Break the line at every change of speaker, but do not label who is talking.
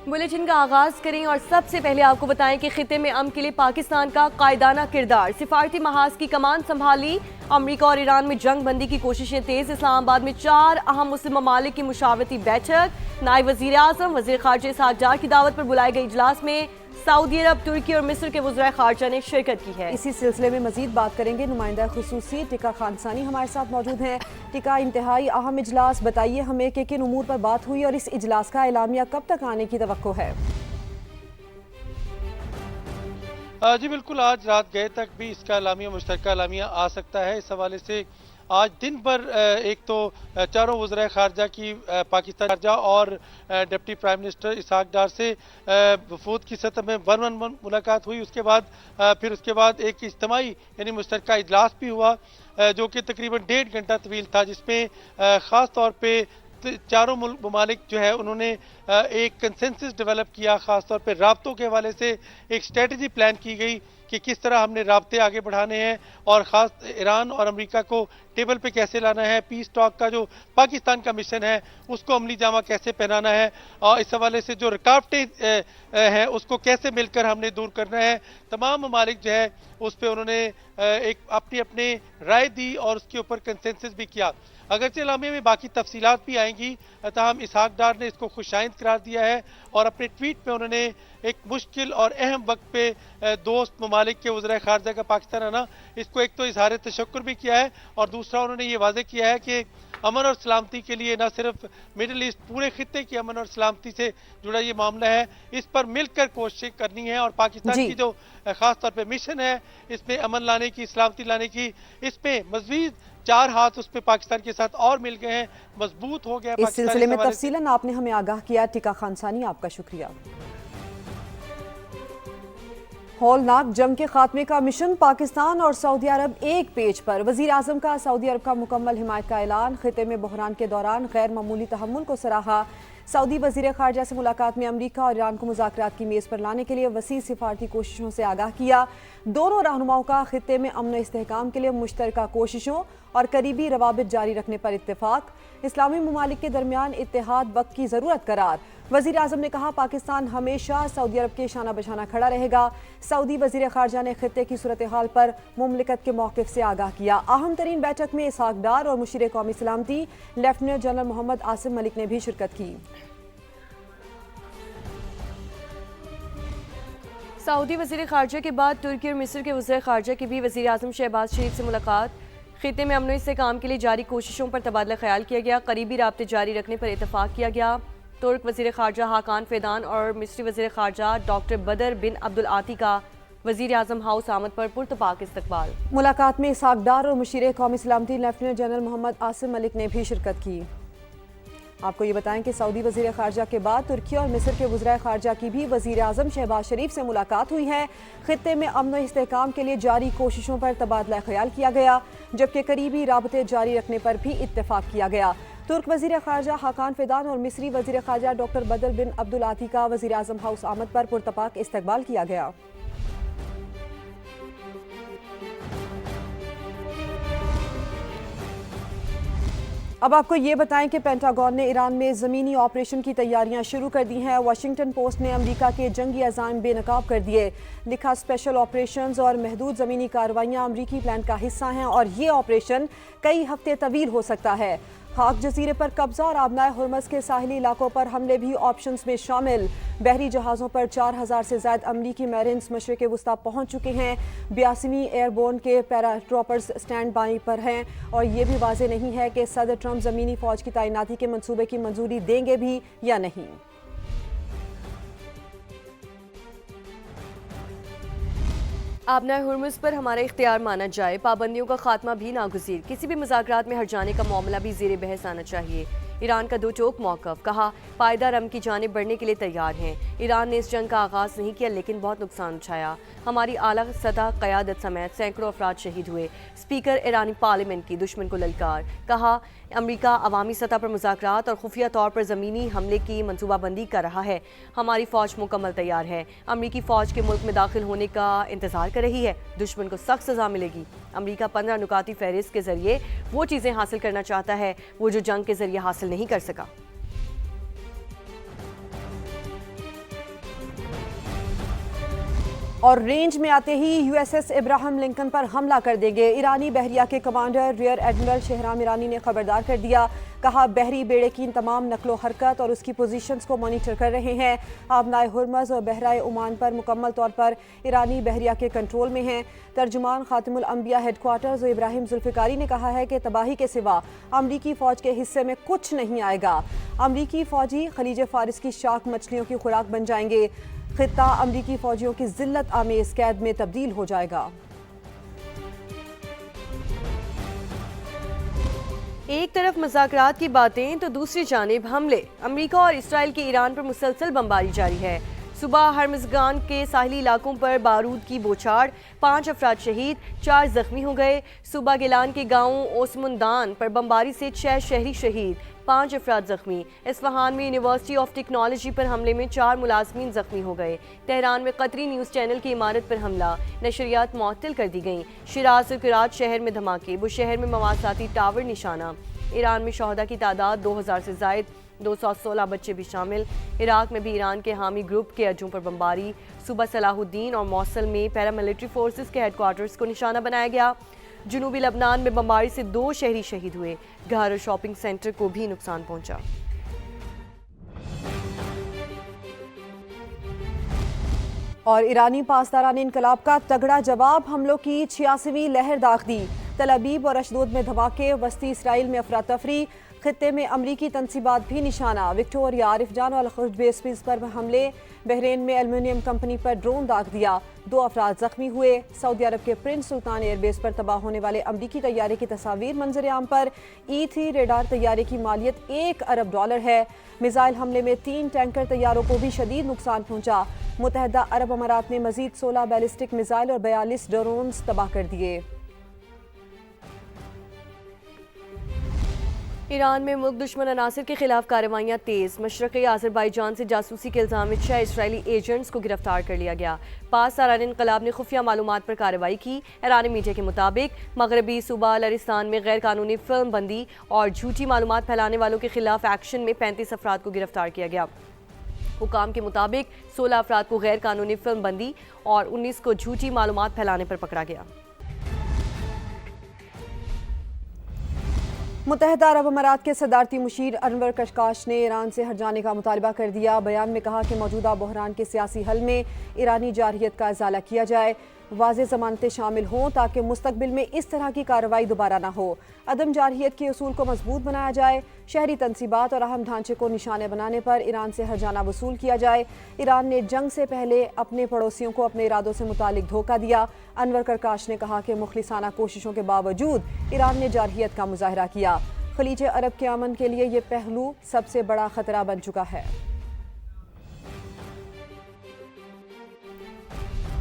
Bulletin का आगाज करें और सबसे पहले आपको बताएं कि खिते में अमन के लिए पाकिस्तान का कायदाना किरदार। सिफारती महाज की कमान संभाली। अमरीका और ईरान में जंग बंदी की कोशिशें तेज। इस्लामाबाद में 4 अहम मुस्लिम ममालिक की मुशावरती बैठक। नायब वजीर आजम वजीर खारजा इसहाक डार की दावत पर बुलाए गए इजलास में सऊदी अरब, तुर्की और मिस्र के वज़ीर खारजा ने शिरकत की है।
इसी सिलसिले में मजीद बात करेंगे। नुमाइंदा खुसूसी टिका खानसानी हमारे साथ मौजूद हैं। टिका, इंतहाई अहम इजलास, बताइए हमें कि किन उमूर पर बात हुई और इस इजलास का एलामिया कब तक आने की तवक्को है?
जी बिल्कुल, आज रात गए तक भी इसका एलामिया, मुश्तरका एलामिया आ सकता है। इस हवाले से आज दिन भर एक तो चारों वज़ीर खारजा की पाकिस्तान खारजा और डिप्टी प्राइम मिनिस्टर इसहाक डार से वफूद की सतह में वन मुलाकात हुई। उसके बाद फिर उसके बाद एक इज्तिमाई यानी मुश्तरका इजलास भी हुआ जो कि तकरीबन 1.5 घंटा तवील था, जिसमें ख़ास तौर पे चारों ममालिक जो है उन्होंने एक कंसेंसस डेवलप किया। ख़ास तौर पे राब्तों के हवाले से एक स्ट्रेटजी प्लान की गई कि किस तरह हमने राब्ते आगे बढ़ाने हैं और ख़ास ईरान और अमेरिका को टेबल पे कैसे लाना है। पीस टॉक का जो पाकिस्तान का मिशन है उसको अमली जामा कैसे पहनाना है और इस हवाले से जो रुकावटें हैं उसको कैसे मिलकर हमने दूर करना है। तमाम ममालिक जो है उस पर उन्होंने एक अपनी राय दी और उसके ऊपर कंसेंसस भी किया। अगरचे इलामे में बाकी तफसीलात भी आएंगी, ताहम इसहाक डार ने इसको खुशाइंद करार दिया है और अपने ट्वीट में उन्होंने एक मुश्किल और अहम वक्त पे दोस्त ममालिक के वज़ीर खारजा का पाकिस्तान आना, इसको एक तो इजहार तशक्कुर भी किया है और दूसरा उन्होंने ये वाज़ेह किया है कि अमन और सलामती के लिए न सिर्फ मिडिल ईस्ट, पूरे खित्ते की अमन और सलामती से जुड़ा ये मामला है, इस पर मिलकर कोशिश करनी है और पाकिस्तान की जो खास तौर पे मिशन है इसमें अमन लाने की, सलामती लाने की, इसमें मज़ीद 4 हाथ उस पे पाकिस्तान के साथ और मिल गए हैं, मजबूत हो गया।
इस सिलसिले में तफसीलन आपने हमें आगाह किया। टिका खानसानी, आपका शुक्रिया। हौलनाक जंग के खात्मे का मिशन, पाकिस्तान और सऊदी अरब एक पेज पर। वजीर आजम का सऊदी अरब का मुकम्मल हिमायत का ऐलान। खिते में बहरान के दौरान गैर मामूली तहम्मुल को सराहा। सऊदी वजीर खारजा से मुलाकात में अमरीका और ईरान को मुज़ाकरात की मेज़ पर लाने के लिए वसी सिफारती कोशिशों से आगाह किया। दोनों रहनुमाओं का खिते में अमन इस्तेहकाम के लिए मुश्तरका कोशिशों और करीबी रवाबित जारी रखने पर इत्तेफाक। इस्लामी ममालिक के दरमियान इत्तेहाद वक्त की ज़रूरत करार। वज़ीर आज़म ने कहा पाकिस्तान हमेशा सऊदी अरब के शाना बशाना खड़ा रहेगा। सऊदी वज़ीर खारजा ने खित्ते की सूरत हाल पर मुमलिकत के मौक़िफ़ से आगाह किया। अहम तरीन बैठक में इसहाक डार और मुशीर कौमी सलामती लेफ्टिनेंट जनरल मोहम्मद आसिम मलिक ने भी शिरकत की।
सऊदी वज़ीर खारजा के बाद तुर्की और मिस्र के वज़ीर खारजा की भी वज़ीर आज़म शहबाज शरीफ से मुलाकात। खित्ते में अमन इस्तेहकाम के लिए जारी कोशिशों पर तबादला ख्याल किया गया। करीबी राब्ते जारी रखने पर इत्तफाक किया गया। तुर्क वज़ीर खारजा हाकान फैदान और मिस्री वज़ीर खारजा डॉक्टर बदर बिन अब्दुल आती का वज़ीर आज़म हाउस आमद पर पुरतपाक इस्तकबाल।
मुलाकात में इसहाक डार और मुशीर कौमी सलामती लेफ्टिनेंट जनरल मोहम्मद आसिम मलिक ने भी शिरकत की। आपको ये बताएं कि सऊदी वज़ीर खारजा के बाद तुर्की और मिस्र के वज़ीर खारजा की भी वज़ीर आज़म शहबाज शरीफ से मुलाकात हुई है। खित्ते में अमन इस्तेहकाम के लिए जारी कोशिशों पर तबादला ख्याल किया गया, जबकि करीबी राबते जारी रखने पर भी इत्तेफाक किया गया। तुर्क वज़ीर खारजा हाकान फैदान और मिस्री वज़ीर खारजा डॉक्टर बदर बिन अब्दुल आती का वज़ीर आज़म हाउस आमद पर पुरतपाक इस्तकबाल किया गया। अब आपको ये बताएं कि पेंटागन ने ईरान में ज़मीनी ऑपरेशन की तैयारियां शुरू कर दी हैं। वाशिंगटन पोस्ट ने अमेरिका के जंगी अज़ाइम बेनकाब कर दिए। लिखा स्पेशल ऑपरेशंस और महदूद ज़मीनी कार्रवाइयां अमरीकी प्लान का हिस्सा हैं और ये ऑपरेशन कई हफ्ते तवील हो सकता है। खाक जजीरे पर कब्जा और आबनाए हुर्मस के साहिली इलाकों पर हमले भी ऑप्शंस में शामिल। बहरी जहाज़ों पर 4000 से ज़ायद अमरीकी मैरिन्स मशरिक़ वस्ता पहुँच चुके हैं। 82वीं एयरबोर्न के पैराट्रॉपर्स स्टैंड बाई पर हैं और ये भी वाज़ेह नहीं है कि सदर ट्रंप ज़मीनी फ़ौज की तैनाती के मंसूबे की मंजूरी देंगे भी या नहीं।
आबनाए हुर्मुज़ पर हमारा इख्तियार माना जाए, पाबंदियों का खात्मा भी नागुज़ीर। किसी भी मुज़ाकरात में हट जाने का मामला भी ज़ेर बहस आना चाहिए। ईरान का दो टोक मौक़िफ़, कहा पायदार अमन की जानिब बढ़ने के लिए तैयार हैं। ईरान ने इस जंग का आगाज़ नहीं किया लेकिन बहुत नुकसान उठाया। हमारी आला सतह क़यादत समेत सैकड़ों अफराद शहीद हुए। स्पीकर ईरानी पार्लियामेंट की दुश्मन को ललकार, कहा अमरीका अवामी सतह पर मुज़ाकरात और खुफिया तौर पर ज़मीनी हमले की मनसूबाबंदी कर रहा है। हमारी फ़ौज मुकम्मल तैयार है। अमरीकी फ़ौज के मुल्क में दाखिल होने का इंतज़ार कर रही है। दुश्मन को सख्त सज़ा मिलेगी। अमरीका 15 नुकाती फ़हरिस्त के ज़रिए वो चीज़ें हासिल करना चाहता है वो जो जंग के ज़रिए हासिल नहीं कर सका।
اور رینج میں آتے ہی USS ابراہم لنکن پر حملہ کر دیں گے۔ ایرانی بحریہ کے کمانڈر ریئر ایڈمرل شہرام ایرانی نے خبردار کر دیا، کہا بحری بیڑے کی تمام نقل و حرکت اور اس کی پوزیشنز کو مانیٹر کر رہے ہیں۔ آبنائے ہرمز اور بحرہ عمان پر مکمل طور پر ایرانی بحریہ کے کنٹرول میں ہیں۔ ترجمان خاتم الانبیاء ہیڈ کوارٹرز ابراہیم ذوالفقاری نے کہا ہے کہ تباہی کے سوا امریکی فوج کے حصے میں کچھ نہیں آئے گا۔ امریکی فوجی خلیج فارس کی شارک مچھلیوں کی خوراک بن جائیں گے۔ خطہ امریکی فوجیوں کی ذلت آمیز قید میں تبدیل ہو جائے گا۔
ایک طرف مذاکرات کی باتیں تو دوسری جانب حملے۔ امریکہ اور اسرائیل کی ایران پر مسلسل بمباری جاری ہے۔ صبح ہرمزگان کے ساحلی علاقوں پر بارود کی بوچھاڑ، 5 افراد شہید، 4 زخمی ہو گئے۔ صوبہ گیلان کے گاؤں اوسمندان پر بمباری سے 6 شہری شہید، 5 افراد زخمی۔ اصفہان میں یونیورسٹی آف ٹیکنالوجی پر حملے میں 4 ملازمین زخمی ہو گئے۔ تہران میں قطری نیوز چینل کی عمارت پر حملہ، نشریات معطل کر دی گئیں۔ شیراز اور کراچ شہر میں دھماکے، بشہر میں مواصلاتی ٹاور نشانہ۔ ایران میں شہداء کی تعداد 2000 سے زائد، 216 بچے بھی شامل۔ عراق میں بھی ایران کے حامی گروپ کے اڈوں پر بمباری۔ صوبہ صلاح الدین اور موصل میں پیراملٹری فورسز کے ہیڈ کوارٹرز کو نشانہ بنایا گیا۔ جنوبی لبنان میں بمباری سے 2 شہری شہید ہوئے، گھر اور شاپنگ سینٹر کو بھی نقصان پہنچا۔
اور ایرانی پاسداران انقلاب کا تگڑا جواب، حملوں کی 86ویں لہر داغ دی۔ تل ابیب اور اشدود میں دھماکے، وسطی اسرائیل میں افراتفری، خطے میں امریکی تنصیبات بھی نشانہ۔ وکٹوریہ، عارف جان اور الخرج بیسز پر حملے، بحرین میں ایلومینیم کمپنی پر ڈرون داغ دیا، 2 افراد زخمی ہوئے۔ سعودی عرب کے پرنس سلطان ایئر بیس پر تباہ ہونے والے امریکی طیارے کی تصاویر منظر عام پر۔ E-3 ریڈار طیارے کی مالیت $1 ارب ہے۔ میزائل حملے میں 3 ٹینکر طیاروں کو بھی شدید نقصان پہنچا۔ متحدہ عرب امارات نے مزید 16 بیلسٹک میزائل اور 42 ڈرونز تباہ کر دیے۔
ایران میں ملک دشمن عناصر کے خلاف کارروائیاں تیز، مشرقی آذربائیجان سے جاسوسی کے الزام میں 6 اسرائیلی ایجنٹس کو گرفتار کر لیا گیا۔ پاسداران انقلاب نے خفیہ معلومات پر کارروائی کی۔ ایرانی میڈیا کے مطابق مغربی صوبہ لرستان میں غیر قانونی فلم بندی اور جھوٹی معلومات پھیلانے والوں کے خلاف ایکشن میں 35 افراد کو گرفتار کیا گیا۔ حکام کے مطابق 16 افراد کو غیر قانونی فلم بندی اور 19 کو جھوٹی معلومات پھیلانے پر پکڑا گیا۔
متحدہ عرب امارات کے صدارتی مشیر انور کشکاش نے ایران سے ہٹ جانے کا مطالبہ کر دیا۔ بیان میں کہا کہ موجودہ بحران کے سیاسی حل میں ایرانی جارحیت کا ازالہ کیا جائے، واضح ضمانتیں شامل ہوں تاکہ مستقبل میں اس طرح کی کارروائی دوبارہ نہ ہو۔ عدم جارحیت کے اصول کو مضبوط بنایا جائے، شہری تنصیبات اور اہم ڈھانچے کو نشانے بنانے پر ایران سے ہٹ جانا وصول کیا جائے۔ ایران نے جنگ سے پہلے اپنے پڑوسیوں کو اپنے ارادوں سے متعلق دھوکہ دیا۔ انور کشکاش نے کہا کہ مخلصانہ کوششوں کے باوجود ایران نے جارحیت کا مظاہرہ کیا۔ خلیج عرب کے امن کے لیے یہ پہلو سب سے بڑا خطرہ بن چکا ہے۔